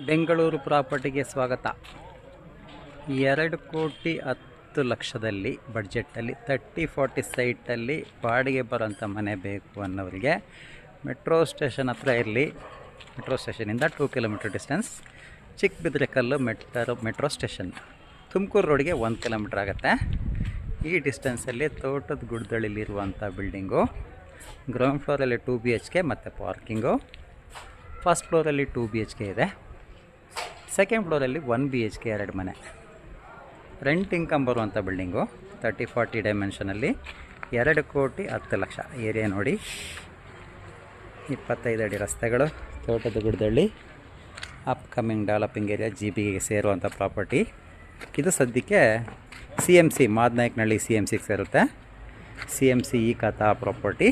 ಬೆಂಗಳೂರು ಪ್ರಾಪರ್ಟಿಗೆ ಸ್ವಾಗತ. 2,10,00,000 ಬಡ್ಜೆಟಲ್ಲಿ 30-40 ಸೈಟಲ್ಲಿ ಬಾಡಿಗೆ ಬರೋಂಥ ಮನೆ ಬೇಕು ಅನ್ನೋರಿಗೆ ಮೆಟ್ರೋ ಸ್ಟೇಷನ್ ಹತ್ರ ಇರಲಿ. ಮೆಟ್ರೋ ಸ್ಟೇಷನಿಂದ 2 kilometre distance. Chikkabidarakallu metro station. Tumakuru ರೋಡಿಗೆ 1 ಕಿಲೋಮೀಟ್ರ್ ಆಗುತ್ತೆ. ಈ ಡಿಸ್ಟೆನ್ಸಲ್ಲಿ ತೋಟದ ಗುಡ್ದಳ್ಳಿಲಿರುವಂಥ ಬಿಲ್ಡಿಂಗು. ಗ್ರೌಂಡ್ ಫ್ಲೋರಲ್ಲಿ 2 BHK ಮತ್ತು ಪಾರ್ಕಿಂಗು. ಫಸ್ಟ್ ಫ್ಲೋರಲ್ಲಿ 2 BHK ಇದೆ. ಸೆಕೆಂಡ್ ಫ್ಲೋರಲ್ಲಿ 1 BHK 2 ಮನೆ. ರೆಂಟ್ ಇನ್ಕಮ್ ಬರುವಂಥ ಬಿಲ್ಡಿಂಗು. 30-40 ಡೈಮೆನ್ಷನಲ್ಲಿ 2,10,00,000. ಏರಿಯಾ ನೋಡಿ, 25 ಅಡಿ ರಸ್ತೆಗಳು, Thotada Guddadahalli, upcoming developing area, GBಗೆ ಸೇರುವಂಥ ಪ್ರಾಪರ್ಟಿ. ಇದು ಸದ್ಯಕ್ಕೆ CMC ಮಾದನಾಯಕನಹಳ್ಳಿ CMCಗೆ ಸೇರುತ್ತೆ. CMC ಈ ಖಾತಾ ಪ್ರಾಪರ್ಟಿ.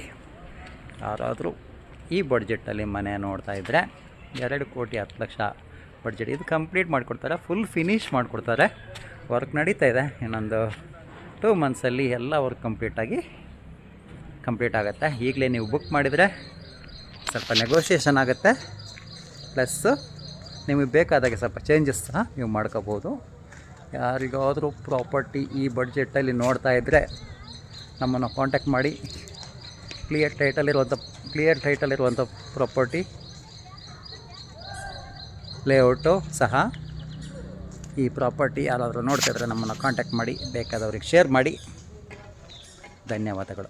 ಯಾರಾದರೂ ಈ ಬಡ್ಜೆಟಲ್ಲಿ ಮನೆ ನೋಡ್ತಾ ಇದ್ದರೆ 2,10,00,000 ಬಡ್ಜೆಟ್. ಇದು ಕಂಪ್ಲೀಟ್ ಮಾಡಿಕೊಡ್ತಾರೆ, ಫುಲ್ ಫಿನಿಷ್ ಮಾಡಿಕೊಡ್ತಾರೆ. ವರ್ಕ್ ನಡೀತಾ ಇದೆ. ಇನ್ನೊಂದು 2 ಮಂತ್ಸಲ್ಲಿ ಎಲ್ಲ ವರ್ಕ್ ಕಂಪ್ಲೀಟ್ ಆಗುತ್ತೆ. ಈಗಲೇ ನೀವು ಬುಕ್ ಮಾಡಿದರೆ ಸ್ವಲ್ಪ ನೆಗೋಷಿಯೇಷನ್ ಆಗುತ್ತೆ. ಪ್ಲಸ್ಸು ನಿಮಗೆ ಬೇಕಾದಾಗೆ ಸ್ವಲ್ಪ ಚೇಂಜಸ್ ಸಹ ನೀವು ಮಾಡ್ಕೋಬೋದು. ಯಾರಿಗಾದರೂ ಪ್ರಾಪರ್ಟಿ ಈ ಬಡ್ಜೆಟಲ್ಲಿ ನೋಡ್ತಾ ಇದ್ದರೆ ನಮ್ಮನ್ನು ಕಾಂಟ್ಯಾಕ್ಟ್ ಮಾಡಿ. ಕ್ಲಿಯರ್ ಟೈಟಲ್ ಇರುವಂಥ ಪ್ರಾಪರ್ಟಿ, ಲೇಔಟು ಸಹ. ಈ ಪ್ರಾಪರ್ಟಿ ಯಾರಾದರೂ ನೋಡ್ತಾ ಇದ್ದರೆ ನಮ್ಮನ್ನು ಕಾಂಟ್ಯಾಕ್ಟ್ ಮಾಡಿ, ಬೇಕಾದವ್ರಿಗೆ ಶೇರ್ ಮಾಡಿ. ಧನ್ಯವಾದಗಳು.